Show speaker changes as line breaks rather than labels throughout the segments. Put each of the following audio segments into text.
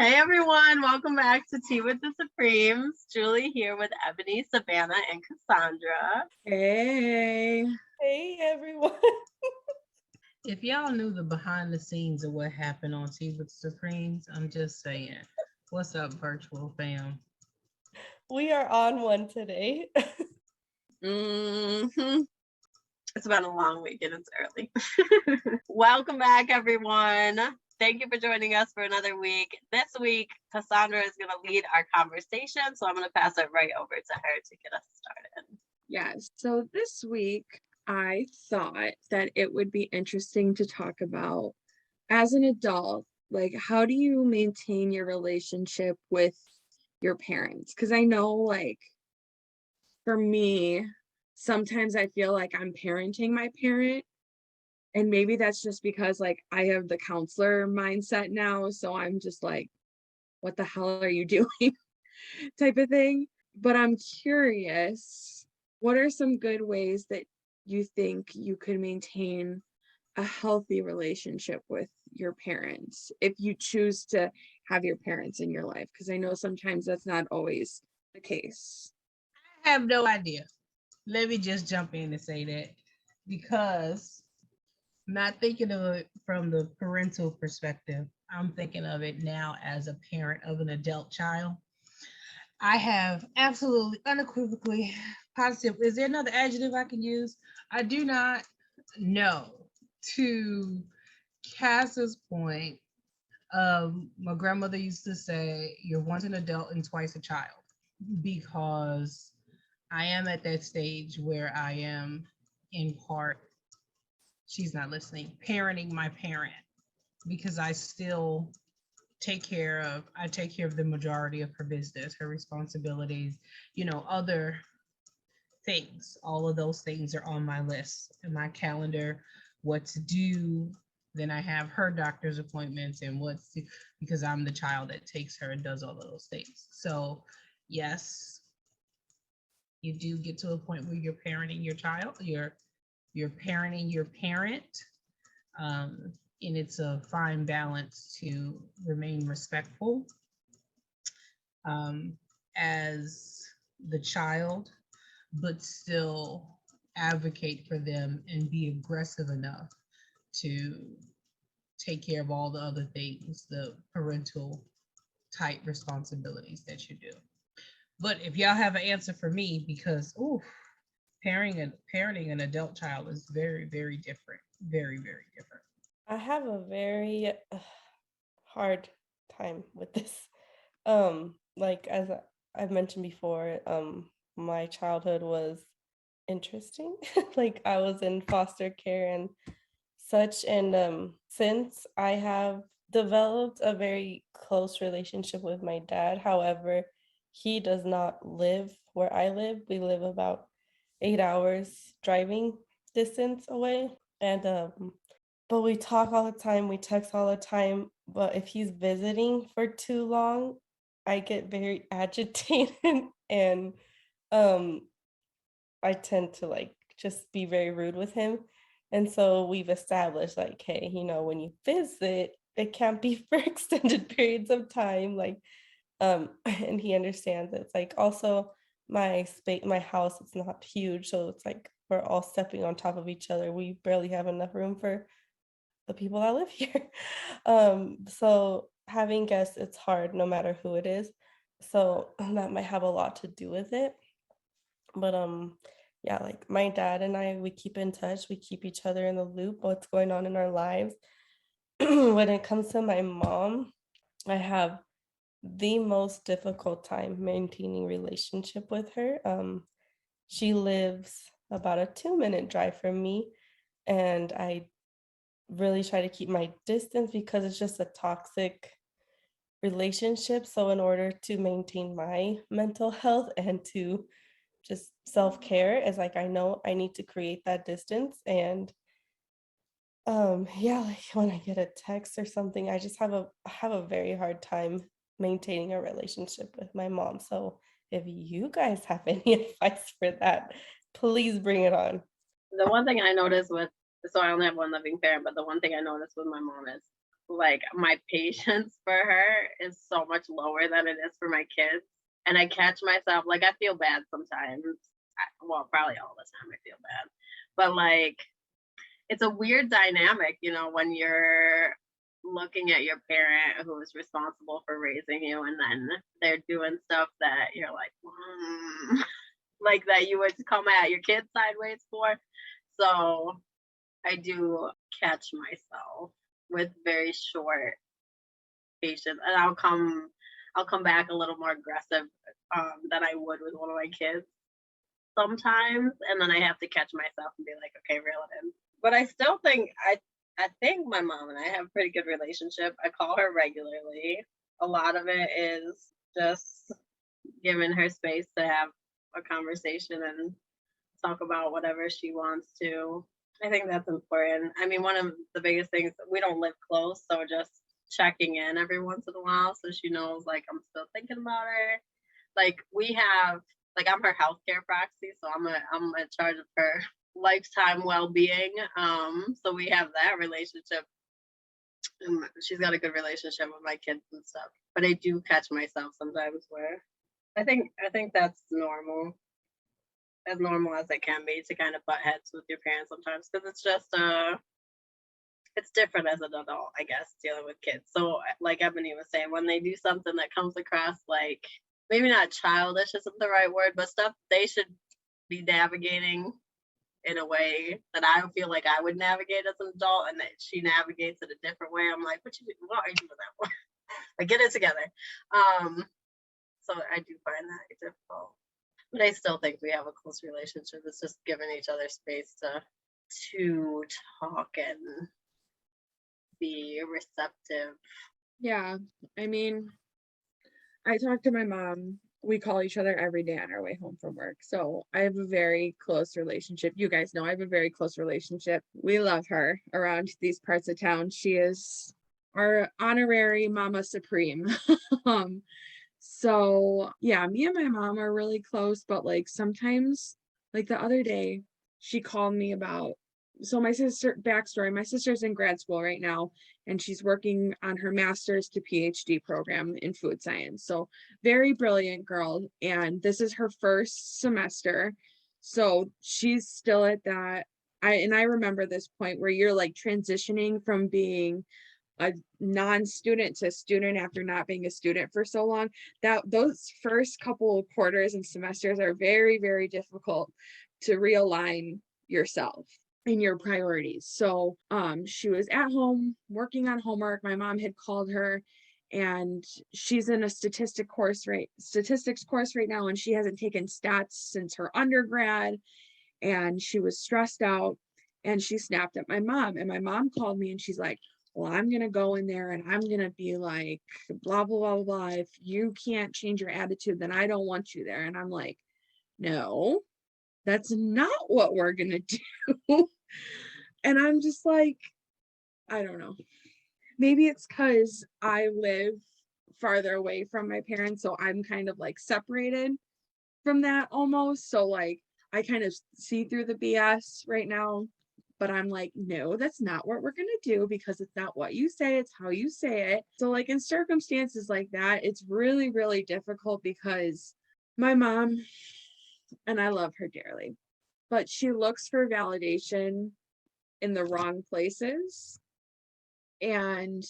Hey everyone, welcome back to Tea with the Supremes. Julie here with Ebony, Savannah, and Cassandra.
Hey.
Hey everyone.
If y'all knew the behind the scenes of what happened on Tea with Supremes, I'm just saying, what's up, virtual fam?
We are on one today.
Mm-hmm. It's been a long week and it's early. Welcome back, everyone. Thank you for joining us for another week. This week, Cassandra is going to lead our conversation, so I'm going to pass it right over to her to get us started.
Yes. So this week, I thought that it would be interesting to talk about as an adult, like, how do you maintain your relationship with your parents? Because I know, like, for me, sometimes I feel like I'm parenting my parent. And maybe that's just because, like, I have the counselor mindset now. So I'm just like, what the hell are you doing? Type of thing. But I'm curious, what are some good ways that you think you could maintain a healthy relationship with your parents if you choose to have your parents in your life? Because I know sometimes that's not always the case.
I have no idea. Let me just jump in and say that because I'm not thinking of it from the parental perspective. I'm thinking of it now as a parent of an adult child. I have absolutely unequivocally positive. Is there another adjective I can use? I do not know. To Cass's point, my grandmother used to say, "You're once an adult and twice a child," because I am at that stage where I am, in part, she's not listening, parenting my parent because I take care of the majority of her business, her responsibilities, other things. All of those things are on my list and my calendar, what to do. Then I have her doctor's appointments and because I'm the child that takes her and does all of those things. So, yes, you do get to a point where you're parenting your child, you're parenting your parent. And it's a fine balance to remain respectful as the child, but still advocate for them and be aggressive enough to take care of all the other things, the parental type responsibilities that you do. But if y'all have an answer for me, because parenting an adult child is very, very different. Very, very different.
I have a very hard time with this. Like as I've mentioned before, my childhood was interesting. Like I was in foster care and such, and since I have developed a very close relationship with my dad. However, he does not live where I live. We live about 8 hours driving distance away, and but we talk all the time, we text all the time. But if he's visiting for too long, I get very agitated and um I tend to like just be very rude with him. And so we've established like, hey, when you visit, it can't be for extended periods of time. Like, and he understands it. It's like also my house, it's not huge. So it's like we're all stepping on top of each other. We barely have enough room for the people that live here. So having guests, it's hard no matter who it is. So that might have a lot to do with it. But yeah, like my dad and I, we keep in touch, we keep each other in the loop, what's going on in our lives. When it comes to my mom, I have the most difficult time maintaining relationship with her. She lives about a 2-minute drive from me, and I really try to keep my distance because it's just a toxic relationship. So in order to maintain my mental health and to just self-care, is like I know I need to create that distance. And yeah, like when I get a text or something, I have a very hard time maintaining a relationship with my mom. So if you guys have any advice for that, please bring it on.
The one thing I noticed so I only have one living parent, but the one thing I noticed with my mom is like my patience for her is so much lower than it is for my kids. And I catch myself, like, I feel bad sometimes. Well, probably all the time I feel bad. But like, it's a weird dynamic, you know, when you're looking at your parent who is responsible for raising you, and then they're doing stuff that you're like, like that you would come at your kids sideways for. So I do catch myself with very short patience, and I'll come back a little more aggressive than I would with one of my kids sometimes, and then I have to catch myself and be like, okay, reel it in. But I still think I think my mom and I have a pretty good relationship. I call her regularly. A lot of it is just giving her space to have a conversation and talk about whatever she wants to. I think that's important. I mean, one of the biggest things, we don't live close, so just checking in every once in a while so she knows like I'm still thinking about her. Like we have, like I'm her healthcare proxy, so I'm in charge of her lifetime well-being. So we have that relationship. And she's got a good relationship with my kids and stuff. But I do catch myself sometimes where I think that's normal, as normal as it can be, to kind of butt heads with your parents sometimes, because it's just it's different as an adult, I guess, dealing with kids. So like Ebony was saying, when they do something that comes across like maybe not childish isn't the right word, but stuff they should be navigating in a way that I feel like I would navigate as an adult, and that she navigates it a different way. I'm like, what are you doing that for? Like, get it together. So I do find that difficult. But I still think we have a close relationship. It's just giving each other space to talk and be receptive.
Yeah, I mean, I talk to my mom. We call each other every day on our way home from work. So I have a very close relationship. You guys know I have a very close relationship. We love her around these parts of town. She is our honorary Mama Supreme. So yeah, me and my mom are really close, but like sometimes, like the other day, she called me about, so my sister, backstory, my sister's in grad school right now, and she's working on her master's to PhD program in food science. So very brilliant girl. And this is her first semester. So she's still at that. I remember this point where you're like transitioning from being a non-student to student after not being a student for so long, that those first couple of quarters and semesters are very, very difficult to realign yourself and your priorities. So she was at home working on homework. My mom had called her, and she's in a statistics course right now, and she hasn't taken stats since her undergrad, and she was stressed out, and she snapped at my mom, and my mom called me and she's like, well, I'm going to go in there and I'm going to be like, blah, blah, blah, blah. If you can't change your attitude, then I don't want you there. And I'm like, no, that's not what we're going to do. And I'm just like, I don't know. Maybe it's because I live farther away from my parents. So I'm kind of like separated from that almost. So like, I kind of see through the BS right now. But I'm like, no, that's not what we're going to do, because it's not what you say, it's how you say it. So like in circumstances like that, it's really, really difficult, because my mom, and I love her dearly, but she looks for validation in the wrong places. And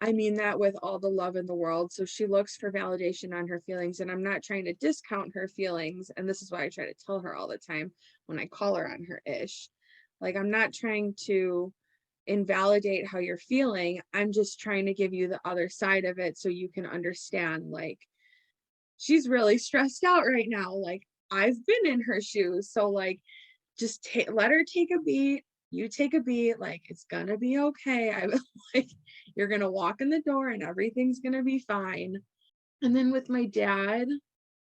I mean that with all the love in the world. So she looks for validation on her feelings, and I'm not trying to discount her feelings. And this is why I try to tell her all the time when I call her on her ish. Like, I'm not trying to invalidate how you're feeling. I'm just trying to give you the other side of it so you can understand, like, she's really stressed out right now. Like, I've been in her shoes. So, like, just let her take a beat. You take a beat. Like, it's going to be okay. Like, you're going to walk in the door and everything's going to be fine. And then with my dad,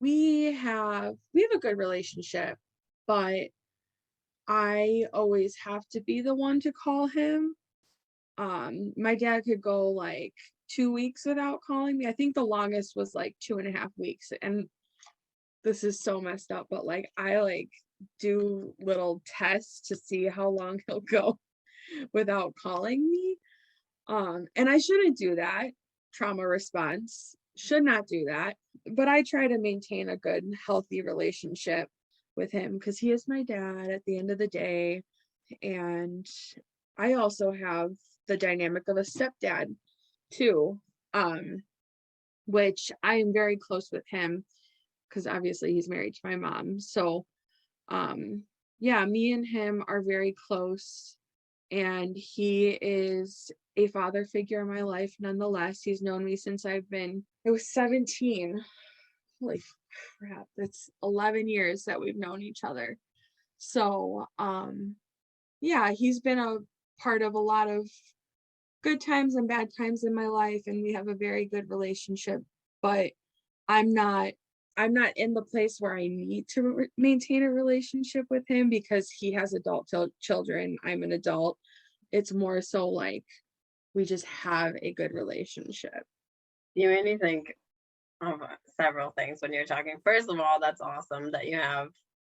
we have a good relationship, but I always have to be the one to call him. My dad could go like 2 weeks without calling me. I think the longest was like 2.5 weeks. And this is so messed up, but like I like do little tests to see how long he'll go without calling me. And I shouldn't do that. Trauma response, should not do that. But I try to maintain a good, healthy relationship with him because he is my dad at the end of the day. And I also have the dynamic of a stepdad too, which I am very close with him because obviously he's married to my mom. So yeah, me and him are very close, and he is a father figure in my life nonetheless. He's known me since I was 17. Holy crap, that's 11 years that we've known each other. So yeah, he's been a part of a lot of good times and bad times in my life, and we have a very good relationship. But I'm not in the place where I need to maintain a relationship with him because he has adult children. I'm an adult. It's more so like we just have a good relationship.
You made me think of several things when you're talking. First of all, that's awesome that you have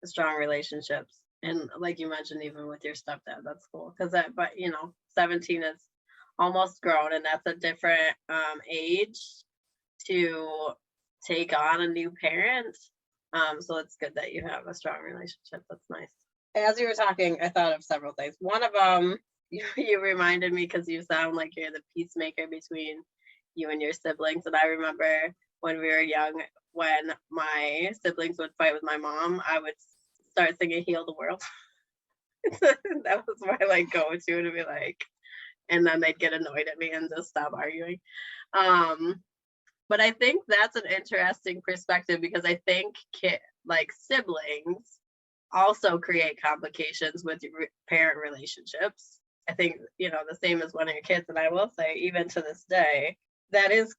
strong relationships. And like you mentioned, even with your stepdad, that's cool. Because but 17 is almost grown, and that's a different age to take on a new parent. So it's good that you have a strong relationship. That's nice. As you were talking, I thought of several things. One of them, you reminded me because you sound like you're the peacemaker between you and your siblings. And I remember when we were young, when my siblings would fight with my mom, I would start singing "Heal the World." That was my go-to to be like, and then they'd get annoyed at me and just stop arguing. But I think that's an interesting perspective because I think siblings also create complications with parent relationships. I think, the same as one of your kids. And I will say, even to this day, that is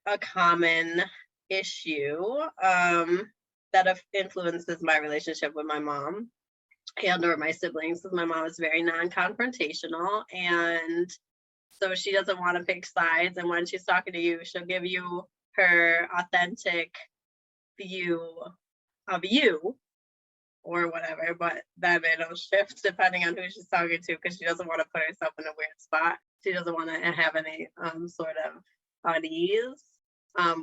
a common issue that influences my relationship with my mom and or my siblings, because my mom is very non-confrontational, and so she doesn't want to pick sides. And when she's talking to you, she'll give you her authentic view of you or whatever, but then it'll shift depending on who she's talking to because she doesn't want to put herself in a weird spot. She doesn't want to have any sort of unease,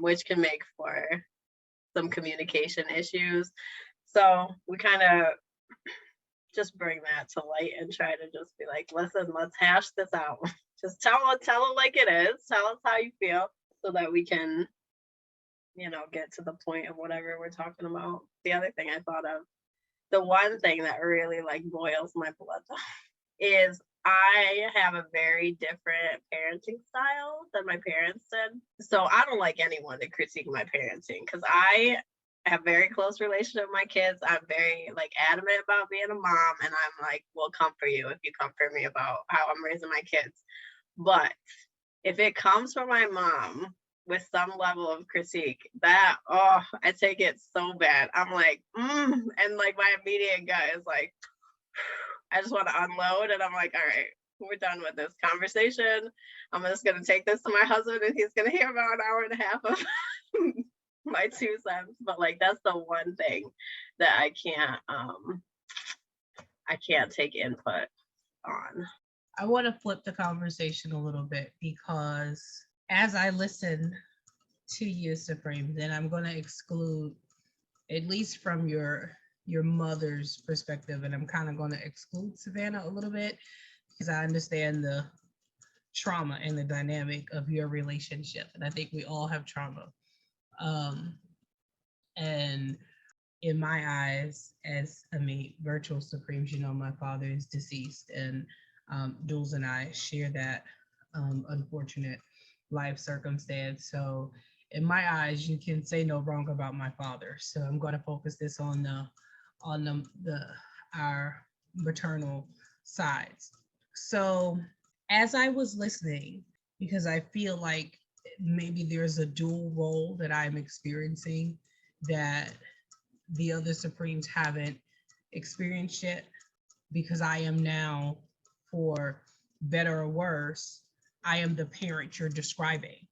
which can make for some communication issues. So we kind of just bring that to light and try to just be like, listen, let's hash this out. Just tell it like it is. Tell us how you feel so that we can, get to the point of whatever we're talking about. The other thing I thought of, the one thing that really boils my blood is I have a very different parenting style than my parents did. So I don't like anyone to critique my parenting because I have very close relationship with my kids. I'm very adamant about being a mom, and I'm we'll comfort you if you comfort me about how I'm raising my kids. But if it comes from my mom with some level of critique, that I take it so bad. I'm and my immediate gut is I just want to unload, and I'm all right, we're done with this conversation. I'm just gonna take this to my husband, and he's gonna hear about an hour and a half of my 2 cents. But that's the one thing that I can't take input on.
I want to flip the conversation a little bit because as I listen to you, Supreme, then I'm going to exclude, at least from your mother's perspective, and I'm kind of going to exclude Savannah a little bit because I understand the trauma and the dynamic of your relationship, and I think we all have trauma. And in my eyes, virtual Supremes, my father is deceased, and Jules and I share that unfortunate life circumstance. So in my eyes, you can say no wrong about my father. So I'm going to focus this on our maternal sides. So as I was listening, because I feel like maybe there's a dual role that I'm experiencing that the other Supremes haven't experienced yet, because I am now, for better or worse, I am the parent you're describing,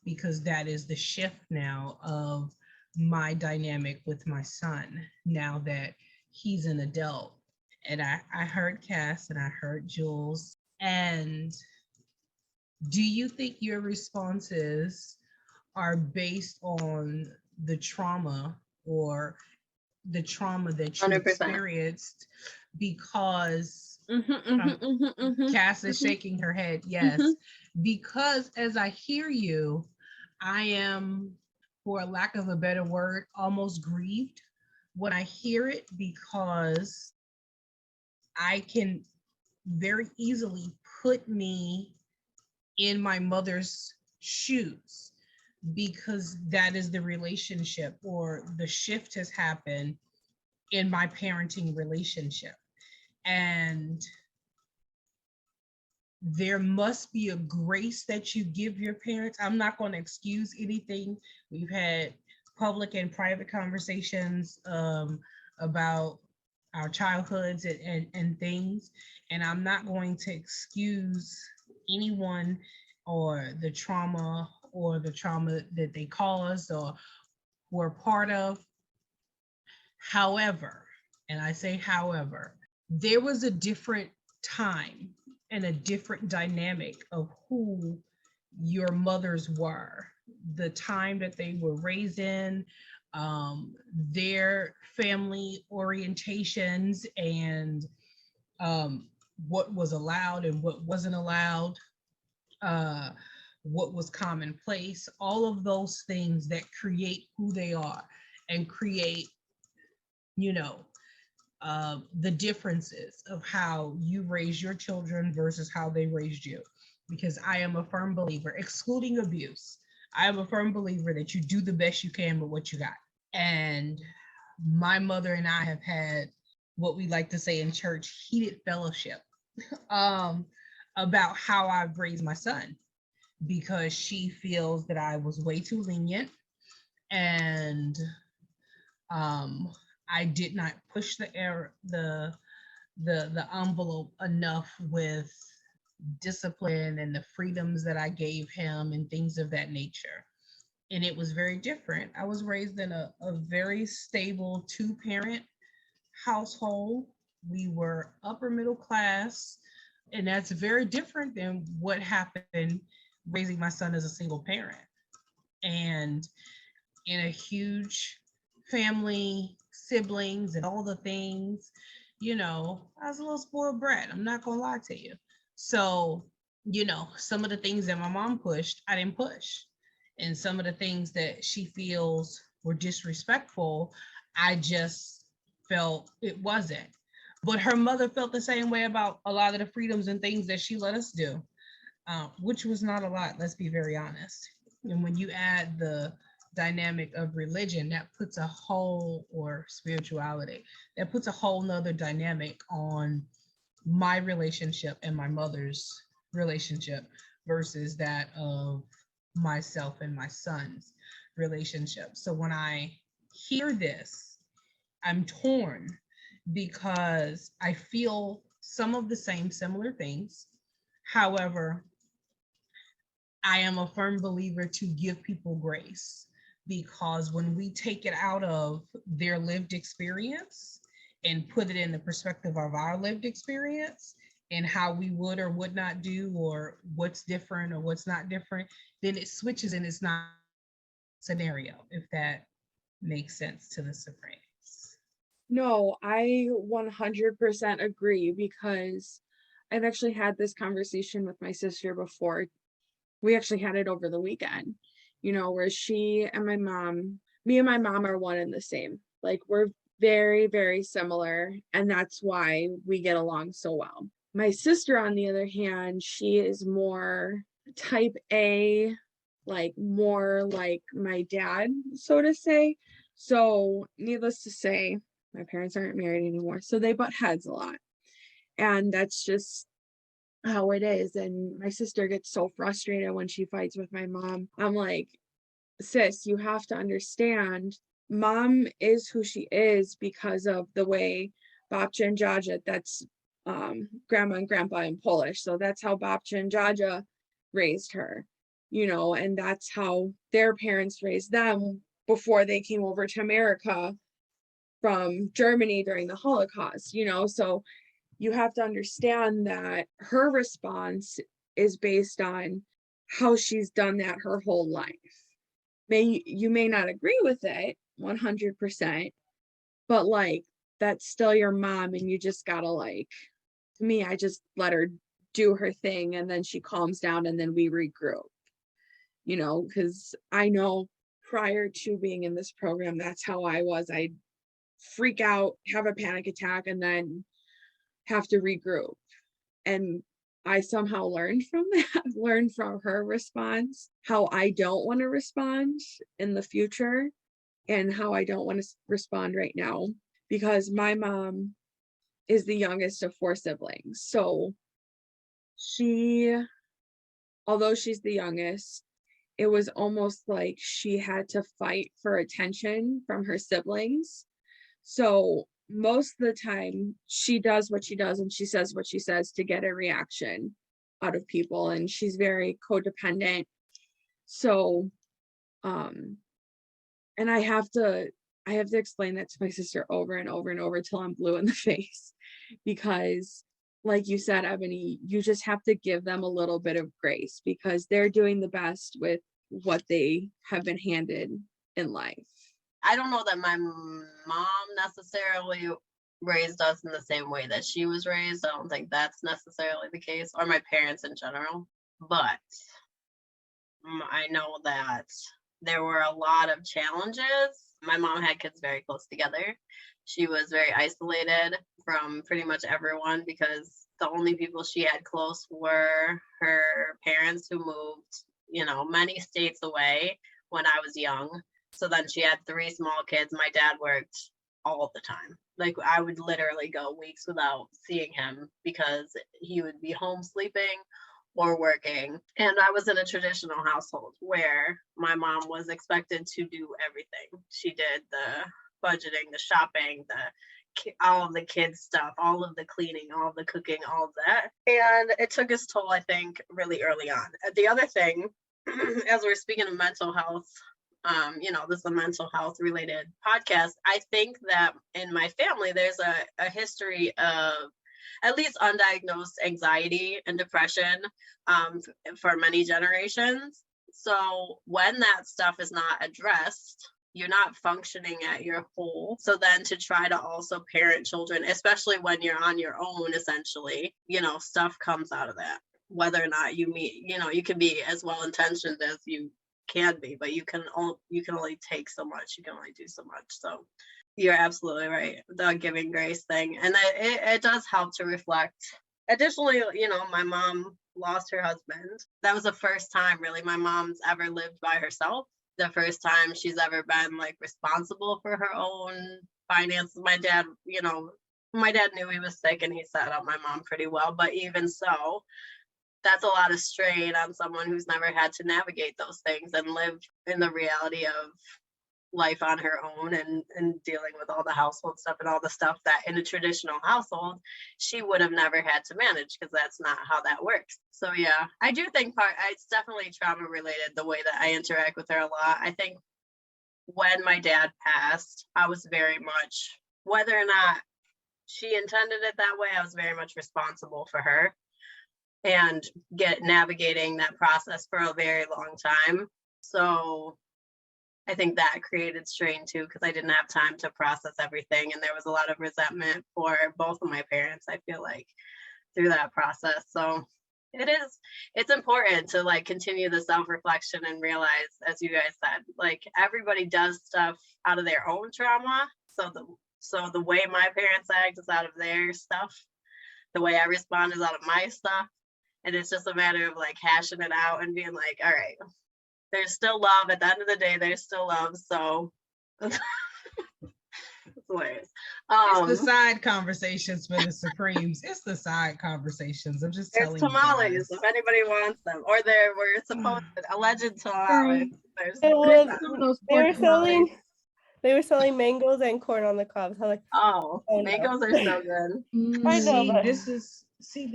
because that is the shift now of my dynamic with my son now that he's an adult. And I heard Cass and I heard Jules, and Do you think your responses are based on the trauma or the trauma that you
100%.
experienced? Because
Mm-hmm.
Cass is shaking her head. Yes. Because as I hear you, I am, for a lack of a better word, almost grieved when I hear it, because I can very easily put me in my mother's shoes, because that is the relationship, or the shift has happened in my parenting relationship. And there must be a grace that you give your parents. I'm not going to excuse anything. We've had public and private conversations about our childhoods and things, and I'm not going to excuse anyone or the trauma that they caused or were part of. However, and I say however, there was a different time and a different dynamic of who your mothers were, the time that they were raised in, their family orientations, and what was allowed and what wasn't allowed, uh, what was commonplace, all of those things that create who they are and create, you know, the differences of how you raise your children versus how they raised you. Because I am a firm believer, excluding abuse, I am a firm believer that you do the best you can with what you got. And my mother and I have had what we like to say in church, heated fellowship, um, about how I've raised my son, because she feels that I was way too lenient, and um, I did not push the envelope enough with discipline and the freedoms that I gave him and things of that nature. And it was very different. I was raised in a very stable two-parent household. We were upper middle class, and that's very different than what happened raising my son as a single parent. And in a huge family, siblings, and all the things, I was a little spoiled brat. I'm not gonna lie to you. So, some of the things that my mom pushed, I didn't push. And some of the things that she feels were disrespectful, I just felt it wasn't. But her mother felt the same way about a lot of the freedoms and things that she let us do, which was not a lot, let's be very honest. And when you add the dynamic of religion, that puts a whole, or spirituality, that puts a whole nother dynamic on my relationship and my mother's relationship versus that of myself and my son's relationship. So when I hear this, I'm torn, because I feel some of the same similar things. However, I am a firm believer to give people grace, because when we take it out of their lived experience and put it in the perspective of our lived experience and how we would or would not do, or what's different or what's not different, then it switches and it's not scenario, if that makes sense to the Supremes.
No, I 100% agree, because I've actually had this conversation with my sister before. We actually had it over the weekend, where she and my mom, me and my mom are one and the same. Like, we're very, very similar, and that's why we get along so well. My sister, on the other hand, she is more type A, like more like my dad, so to say. So, needless to say, my parents aren't married anymore, so they butt heads a lot. And that's just how it is. And my sister gets so frustrated when she fights with my mom. I'm like, sis, you have to understand, mom is who she is because of the way babcia and jaja, that's grandma and grandpa in Polish. So that's how babcia and jaja raised her, and that's how their parents raised them before they came over to America from Germany during the Holocaust, so you have to understand that her response is based on how she's done that her whole life. You may not agree with it 100%, but like that's still your mom, and you just gotta like, to me, I just let her do her thing, and then she calms down, and then we regroup, because I know prior to being in this program, that's how I was. I'd freak out, have a panic attack, and then have to regroup. And I somehow learned from that, learned from her response, how I don't want to respond in the future and how I don't want to respond right now, because my mom is the youngest of 4 siblings. So although she's the youngest, it was almost like she had to fight for attention from her siblings. So most of the time she does what she does and she says what she says to get a reaction out of people, and she's very codependent. So and I have to explain that to my sister over and over and over till I'm blue in the face, because like you said, Ebony, you just have to give them a little bit of grace because they're doing the best with what they have been handed in life.
I don't know that my mom necessarily raised us in the same way that she was raised. I don't think that's necessarily the case, or my parents in general. But I know that there were a lot of challenges. My mom had kids very close together. She was very isolated from pretty much everyone because the only people she had close were her parents, who moved, many states away when I was young. So then she had 3 small kids. My dad worked all the time. Like I would literally go weeks without seeing him because he would be home sleeping or working. And I was in a traditional household where my mom was expected to do everything. She did the budgeting, the shopping, all of the kids stuff, all of the cleaning, all of the cooking, all of that. And it took its toll, I think, really early on. The other thing, as we're speaking of mental health, this is a mental health related podcast. I think that in my family, there's a history of at least undiagnosed anxiety and depression for many generations. So when that stuff is not addressed, you're not functioning at your whole. So then to try to also parent children, especially when you're on your own, essentially, stuff comes out of that. Whether or not you can be as well-intentioned as you can be, but you can only take so much. You can only do so much. So you're absolutely right, the giving grace thing. And it does help to reflect. Additionally, my mom lost her husband. That was the first time really my mom's ever lived by herself. The first time she's ever been like responsible for her own finances. My dad knew he was sick and he set up my mom pretty well, but even so, that's a lot of strain on someone who's never had to navigate those things and live in the reality of life on her own and dealing with all the household stuff and all the stuff that in a traditional household she would have never had to manage, because that's not how that works. So yeah, I do think it's definitely trauma related, the way that I interact with her a lot. I think when my dad passed, I was very much, whether or not she intended it that way, I was very much responsible for her and navigating that process for a very long time. So I think that created strain too, because I didn't have time to process everything. And there was a lot of resentment for both of my parents, I feel like, through that process. So it's important to like continue the self-reflection and realize, as you guys said, like everybody does stuff out of their own trauma. So the way my parents act is out of their stuff. The way I respond is out of my stuff. And it's just a matter of like hashing it out and being like, all right, there's still love. At the end of the day, there's still love. So it's hilarious.
It's the side conversations for the Supremes. It's the side conversations. I'm just telling you.
There's tamales if anybody wants them, or there were supposed alleged tamales.
They were selling mangoes and corn on the cobs. I'm like,
oh mangoes are so good.
I know, but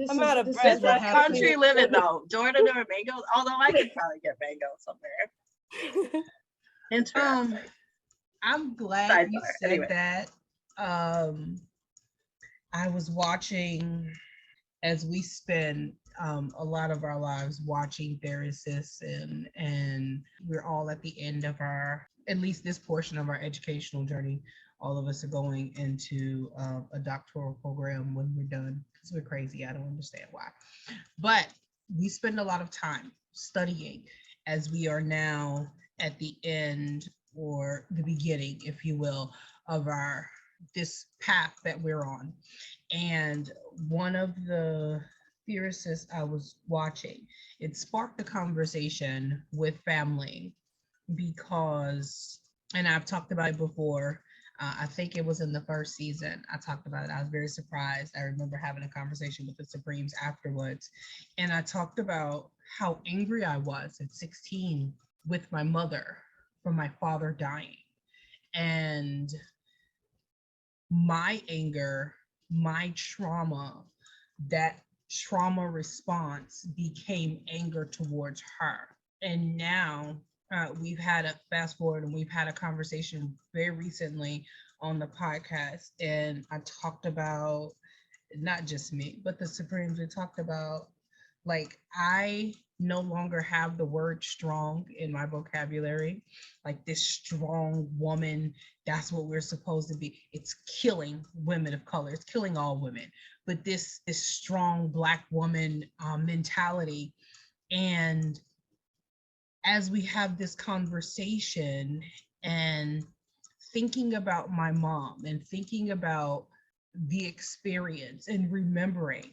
I'm out of breath.
This is country living though. Door to door mangoes. Although I could probably get mangoes somewhere. Interesting.
I'm glad you said that. I was watching as we spend a lot of our lives watching therapists, and we're all at the end of our, at least this portion of our educational journey. All of us are going into a doctoral program when we're done, because we're crazy. I don't understand why, but we spend a lot of time studying as we are now at the end, or the beginning, if you will, of our this path that we're on. And one of the theorists I was watching, it sparked a conversation with family because, and I've talked about it before. I think it was in the first season. I talked about it. I was very surprised. I remember having a conversation with the Supremes afterwards. And I talked about how angry I was at 16 with my mother for my father dying. And my anger, my trauma, that trauma response became anger towards her. And now we've had a fast forward, and we've had a conversation very recently on the podcast. And I talked about, not just me, but the Supremes, we talked about, like, I no longer have the word strong in my vocabulary. Like, this strong woman, that's what we're supposed to be. It's killing women of color. It's killing all women. But this strong Black woman mentality. And as we have this conversation and thinking about my mom and thinking about the experience and remembering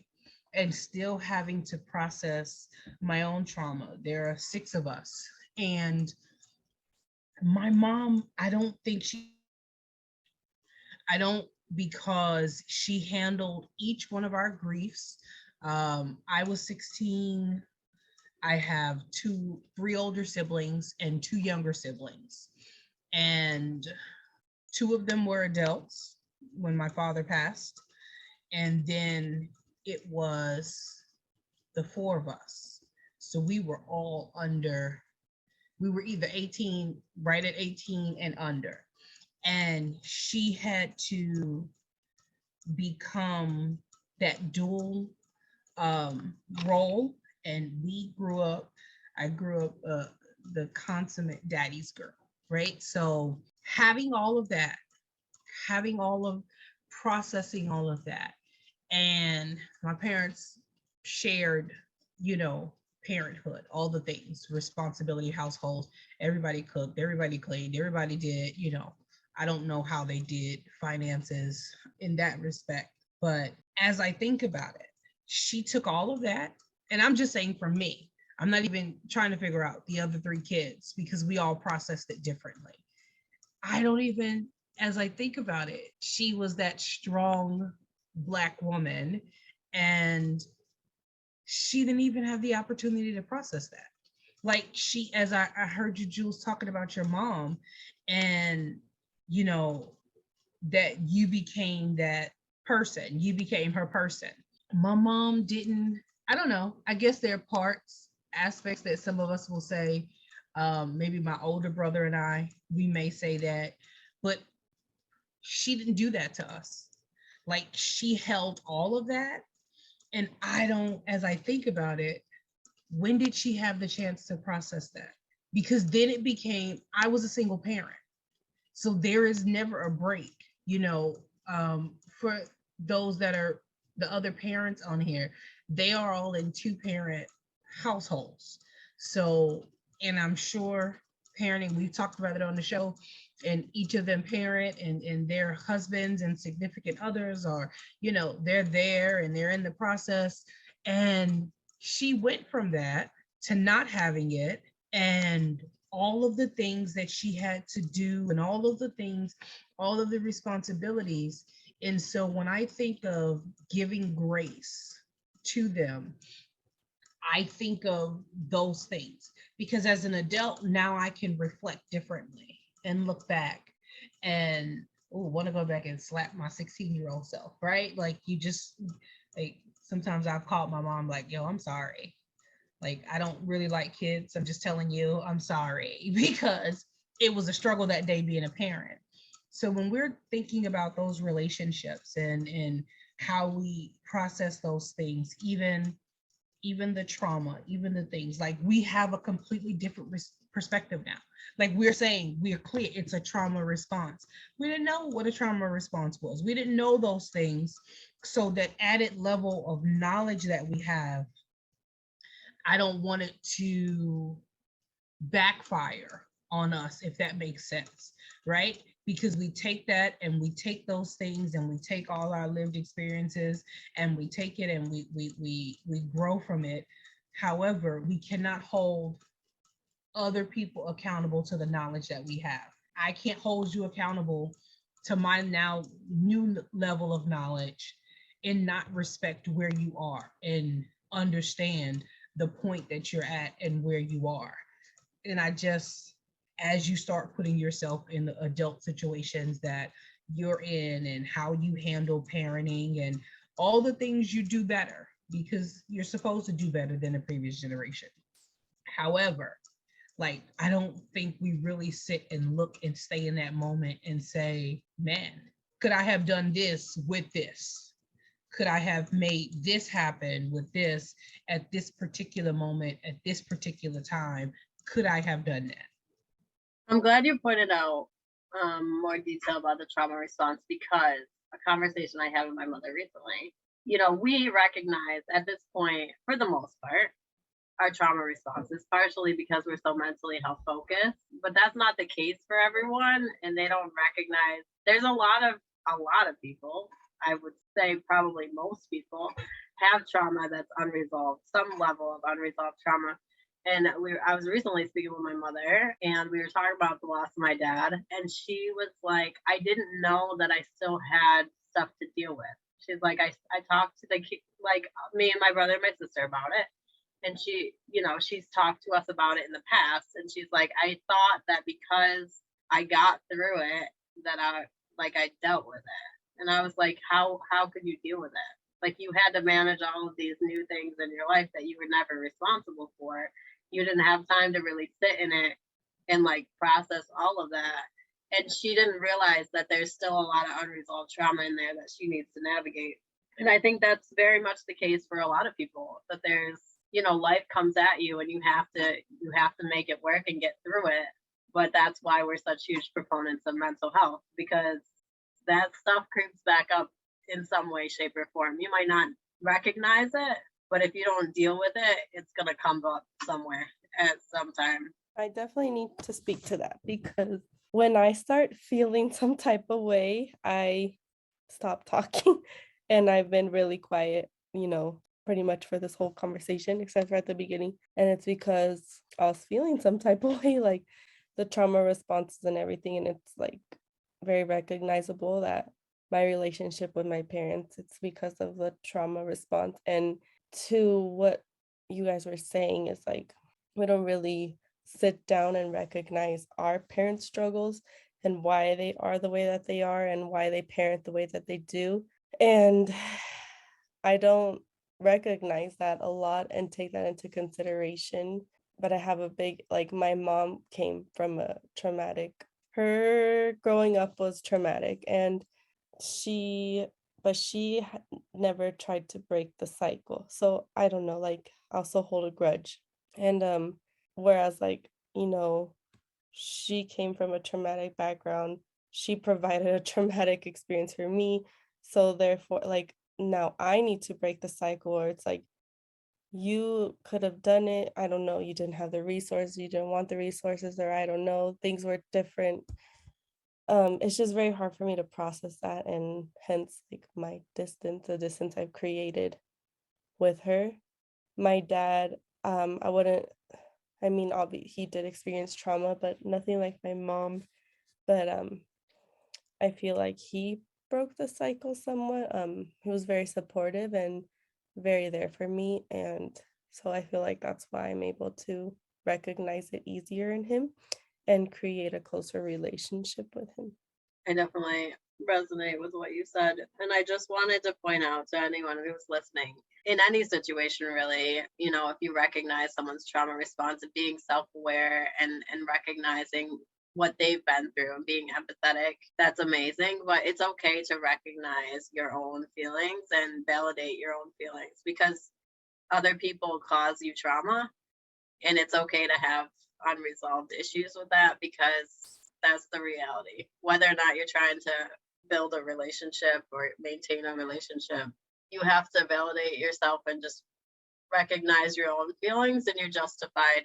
and still having to process my own trauma. There are 6 of us. And my mom, I don't, because she handled each one of our griefs. I was 16. I have 3 older siblings and 2 younger siblings. And 2 of them were adults when my father passed. And then it was the 4 of us. So we were all under, we were either 18, right at 18 and under. And she had to become that dual role. And I grew up the consummate daddy's girl, right? So having all of that, processing all of that. And my parents shared, parenthood, all the things, responsibility, households. Everybody cooked, everybody cleaned, everybody did, I don't know how they did finances in that respect. But as I think about it, she took all of that. And I'm just saying for me, I'm not even trying to figure out the other 3 kids, because we all processed it differently. I don't even, as I think about it, she was that strong Black woman, and she didn't even have the opportunity to process that. Like, she, as I heard you, Jules, talking about your mom, and that you became that person, you became her person. My mom didn't, I don't know, I guess there are aspects that some of us will say, maybe my older brother and we may say that, but she didn't do that to us. Like, she held all of that. And as I think about it, when did she have the chance to process that? Because then it became, I was a single parent. So there is never a break, for those that are the other parents on here, they are all in 2-parent households. So, and I'm sure parenting, we've talked about it on the show, and each of them parent, and their husbands and significant others are, they're there and they're in the process. And she went from that to not having it, and all of the things that she had to do, and all of the responsibilities. And so when I think of giving grace to them, I think of those things, because as an adult now I can reflect differently and look back and want to go back and slap my 16-year-old self, right? Like, you just, like, sometimes I've called my mom like, yo, I'm sorry. Like, I don't really like kids. I'm just telling you, I'm sorry, because it was a struggle that day being a parent. So when we're thinking about those relationships and how we process those things, even even the trauma, even the things, like we have a completely different perspective now. Like we're saying, we're clear, it's a trauma response. We didn't know what a trauma response was. We didn't know those things. So that added level of knowledge that we have, I don't want it to backfire on us, if that makes sense, right? Because we take that and we take those things and we take all our lived experiences and we take it and we grow from it. However, we cannot hold other people accountable to the knowledge that we have. I can't hold you accountable to my now new level of knowledge and not respect where you are and understand the point that you're at and where you are. And I just, as you start putting yourself in the adult situations that you're in and how you handle parenting and all the things you do better, because you're supposed to do better than the previous generation. However, like, I don't think we really sit and look and stay in that moment and say, man, could I have done this with this? Could I have made this happen with this at this particular moment, at this particular time? Could I have done that?
I'm glad you pointed out more detail about the trauma response, because a conversation I had with my mother recently, we recognize at this point, for the most part, our trauma responses, partially because we're so mentally health focused, but that's not the case for everyone, and they don't recognize there's a lot of people, I would say probably most people, have trauma that's unresolved, some level of unresolved trauma. And I was recently speaking with my mother, and we were talking about the loss of my dad, and she was like, I didn't know that I still had stuff to deal with. She's like, I talked to like me and my brother and my sister about it, and she's talked to us about it in the past, and she's like, I thought that because I got through it that I dealt with it. And I was like, how could you deal with it? Like, you had to manage all of these new things in your life that you were never responsible for. You didn't have time to really sit in it and like process all of that. And she didn't realize that there's still a lot of unresolved trauma in there that she needs to navigate. And I think that's very much the case for a lot of people, that there's, life comes at you and you have to make it work and get through it. But that's why we're such huge proponents of mental health, because that stuff creeps back up in some way, shape, or form. You might not recognize it, but if you don't deal with it, it's going to come up somewhere at some time.
I definitely need to speak to that, because when I start feeling some type of way, I stop talking and I've been really quiet, pretty much for this whole conversation, except for at the beginning. And it's because I was feeling some type of way, like the trauma responses and everything. And it's like very recognizable that my relationship with my parents, it's because of the trauma response. And to what you guys were saying is like, we don't really sit down and recognize our parents' struggles and why they are the way that they are and why they parent the way that they do. And I don't recognize that a lot and take that into consideration. But I have a big, like, my mom came from her growing up was traumatic, and she never tried to break the cycle. So I don't know, like, I also hold a grudge. And whereas, like, she came from a traumatic background, she provided a traumatic experience for me. So therefore, like, now I need to break the cycle, or it's like, you could have done it. I don't know. You didn't have the resources. You didn't want the resources, or I don't know. Things were different. It's just very hard for me to process that, and hence like my distance, the distance I've created with her. My dad, he did experience trauma, but nothing like my mom. But I feel like he broke the cycle somewhat. He was very supportive and very there for me. And so I feel like that's why I'm able to recognize it easier in him and create a closer relationship with him.
I definitely resonate with what you said. And I just wanted to point out to anyone who's listening, in any situation, really, if you recognize someone's trauma response, and being self-aware and recognizing what they've been through and being empathetic, that's amazing. But it's okay to recognize your own feelings and validate your own feelings, because other people cause you trauma, and it's okay to have unresolved issues with that, because that's the reality. Whether or not you're trying to build a relationship or maintain a relationship, you have to validate yourself and just recognize your own feelings, and you're justified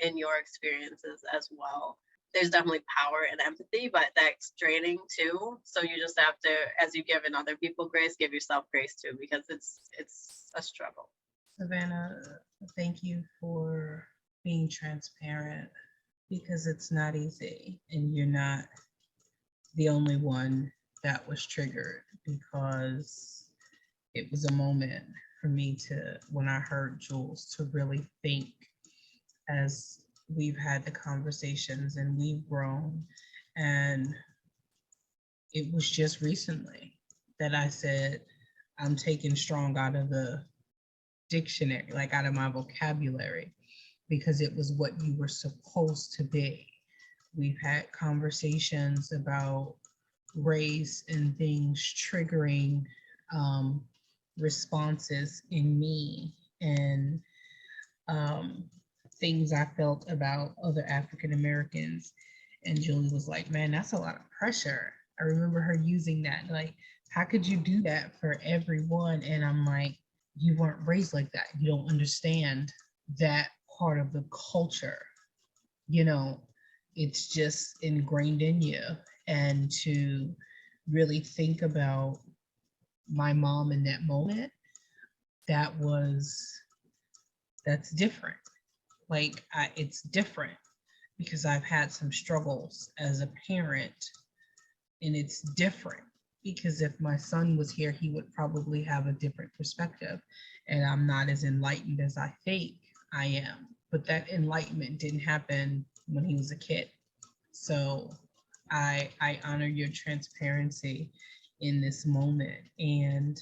in your experiences as well. There's definitely power in empathy, but that's draining too. So you just have to, as you give in other people grace, give yourself grace too, because it's a struggle.
Savannah, thank you for being transparent, because it's not easy, and you're not the only one that was triggered, because it was a moment for me to, when I heard Jules, to really think, as we've had the conversations and we've grown. And it was just recently that I said, I'm taking strong out of the dictionary, like out of my vocabulary, because it was what you were supposed to be. We've had conversations about race and things triggering responses in me, and things I felt about other African Americans. And Julie was like, man, that's a lot of pressure. I remember her using that, like, how could you do that for everyone? And I'm like, you weren't raised like that. You don't understand that part of the culture. You know, it's just ingrained in you. And to really think about my mom in that moment, that's different. Like, it's different because I've had some struggles as a parent, and it's different because if my son was here, he would probably have a different perspective, and I'm not as enlightened as I think I am. But that enlightenment didn't happen when he was a kid. So I honor your transparency in this moment. And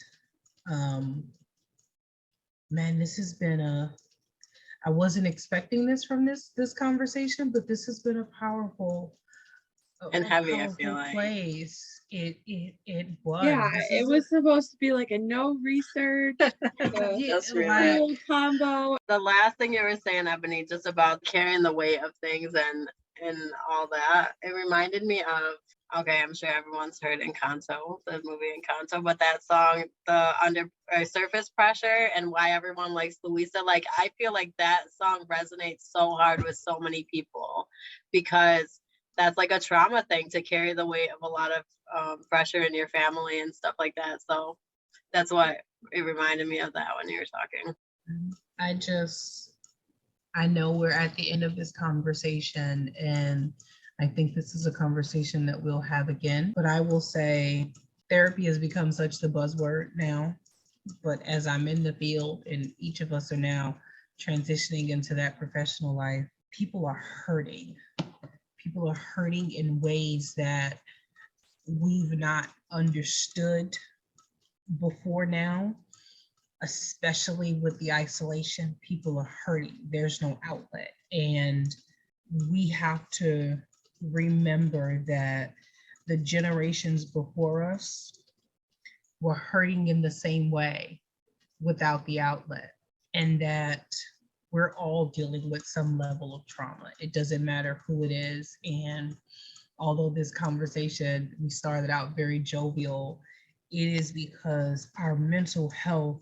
man, this has been I wasn't expecting this from this conversation, but this has been a powerful
And heavy, I feel like.
place. It was.
Yeah, it was supposed to be like a no research,
Just
like,
full combo.
The last thing you were saying, Ebony, just about carrying the weight of things and all that, it reminded me of, okay, I'm sure everyone's heard Encanto, the movie Encanto, but that song, the surface pressure, and why everyone likes Luisa. Like, I feel like that song resonates so hard with so many people, because that's like a trauma thing, to carry the weight of a lot of pressure in your family and stuff like that. So that's what it reminded me of, that when you were talking.
I know we're at the end of this conversation, and I think this is a conversation that we'll have again. But I will say therapy has become such the buzzword now. But as I'm in the field, and each of us are now transitioning into that professional life, people are hurting. People are hurting in ways that we've not understood before now, especially with the isolation. People are hurting. There's no outlet. And we have to remember that the generations before us were hurting in the same way without the outlet, and that we're all dealing with some level of trauma. It doesn't matter who it is. And although this conversation, we started out very jovial, it is because our mental health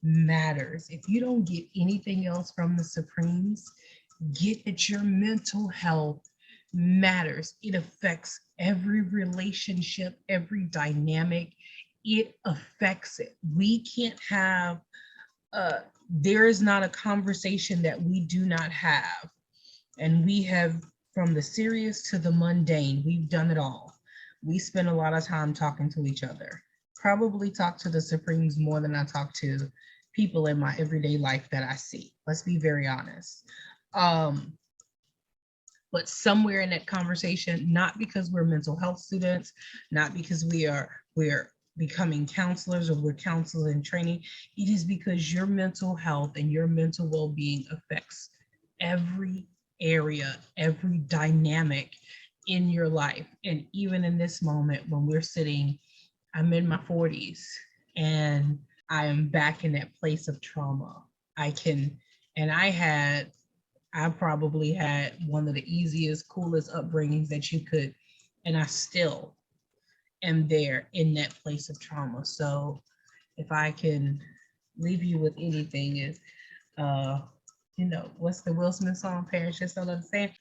matters. If you don't get anything else from the Supremes, get that your mental health matters. It affects every relationship, every dynamic. It affects it. We can't have, there is not a conversation that we do not have. And we have, from the serious to the mundane, we've done it all. We spend a lot of time talking to each other. Probably talk to the Supremes more than I talk to people in my everyday life that I see. Let's be very honest. But somewhere in that conversation, not because we're mental health students, not because we're becoming counselors or we're counselors in training, it is because your mental health and your mental well-being affects every area, every dynamic in your life. And even in this moment when we're sitting, I'm in my 40s, and I am back in that place of trauma. I probably had one of the easiest, coolest upbringings that you could, and I still am there in that place of trauma. So if I can leave you with anything is, uh, what's the Will Smith song? Parents just don't understand.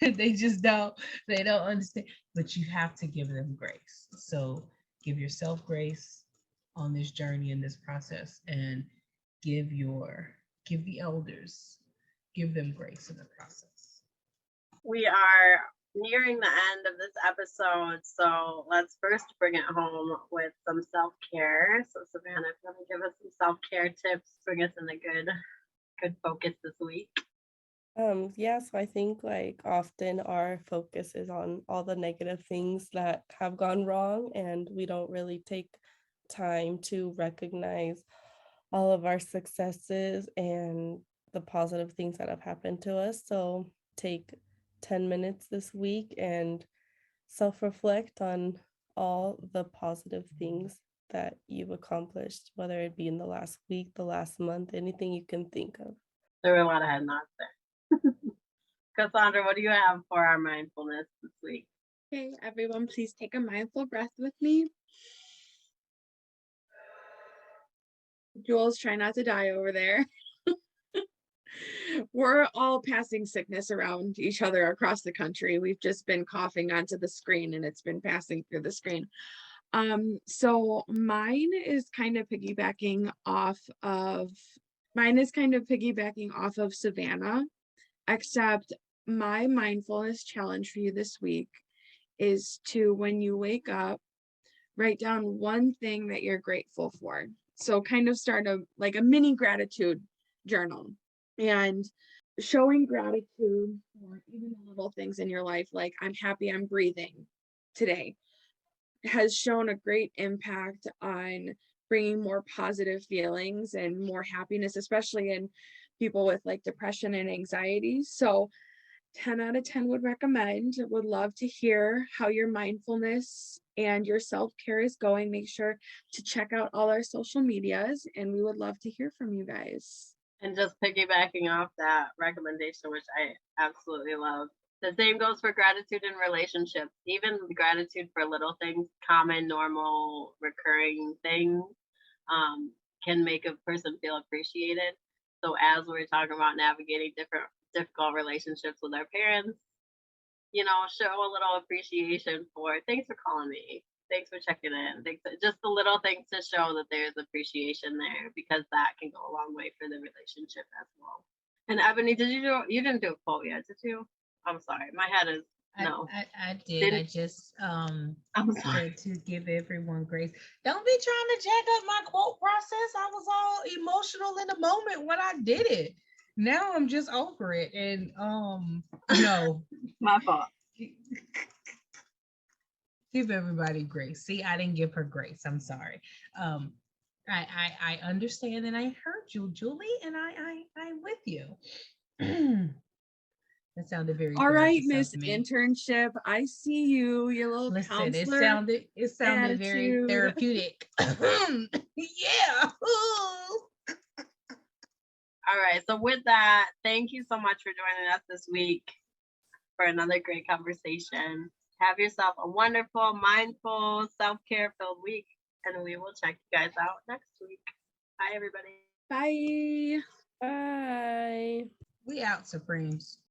They just they don't understand. But you have to give them grace. So give yourself grace on this journey in this process, and give the elders, give them grace in the process.
We are nearing the end of this episode, so let's first bring it home with some self-care. So Savannah, if you want to give us some self-care tips, bring us in a good focus this week.
Yeah, so I think like often our focus is on all the negative things that have gone wrong, and we don't really take time to recognize all of our successes and the positive things that have happened to us. So take 10 minutes this week and self-reflect on all the positive things that you've accomplished, whether it be in the last week, the last month, anything you can think of.
There were a lot of head nods there. Cassandra, what do you have for our mindfulness this week?
Okay, everyone, please take a mindful breath with me. Jules, try not to die over there. We're all passing sickness around each other across the country. We've just been coughing onto the screen and it's been passing through the screen. So mine is kind of piggybacking off of Savannah, except my mindfulness challenge for you this week is to, when you wake up, write down one thing that you're grateful for. So kind of start a mini gratitude journal, and showing gratitude for even the little things in your life, like I'm happy I'm breathing today, has shown a great impact on bringing more positive feelings and more happiness, especially in people with like depression and anxiety. So 10 out of 10 would recommend. Would love to hear how your mindfulness and your self-care is going. Make sure to check out all our social medias, and we would love to hear from you guys.
And just piggybacking off that recommendation, which I absolutely love, the same goes for gratitude in relationships. Even gratitude for little things, common, normal, recurring things, can make a person feel appreciated. So as we're talking about navigating difficult relationships with our parents, show a little appreciation for thanks for calling me, thanks for checking in, just the little things to show that there's appreciation there, because that can go a long way for the relationship as well. And Ebony, you didn't do a quote yet, did you? I'm sorry, my head is no.
I did. I just
I'm sorry.
said to give everyone grace. Don't be trying to jack up my quote process. I was all emotional in the moment when I did it. Now I'm just over it. And no.
My fault.
Give everybody grace. See, I didn't give her grace. I'm sorry. I understand, and I heard you, Julie, and I'm with you. That sounded very
all right,
therapy
Miss
stuff to me.
Internship. I see you, your little
Listen,
counselor.
it sounded very
attitude.
therapeutic. Yeah.
All right. So with that, thank you so much for joining us this week for another great conversation. Have yourself a wonderful, mindful, self-care filled week, and we will check you guys out next week. Bye, everybody.
Bye.
Bye.
We out, Supremes.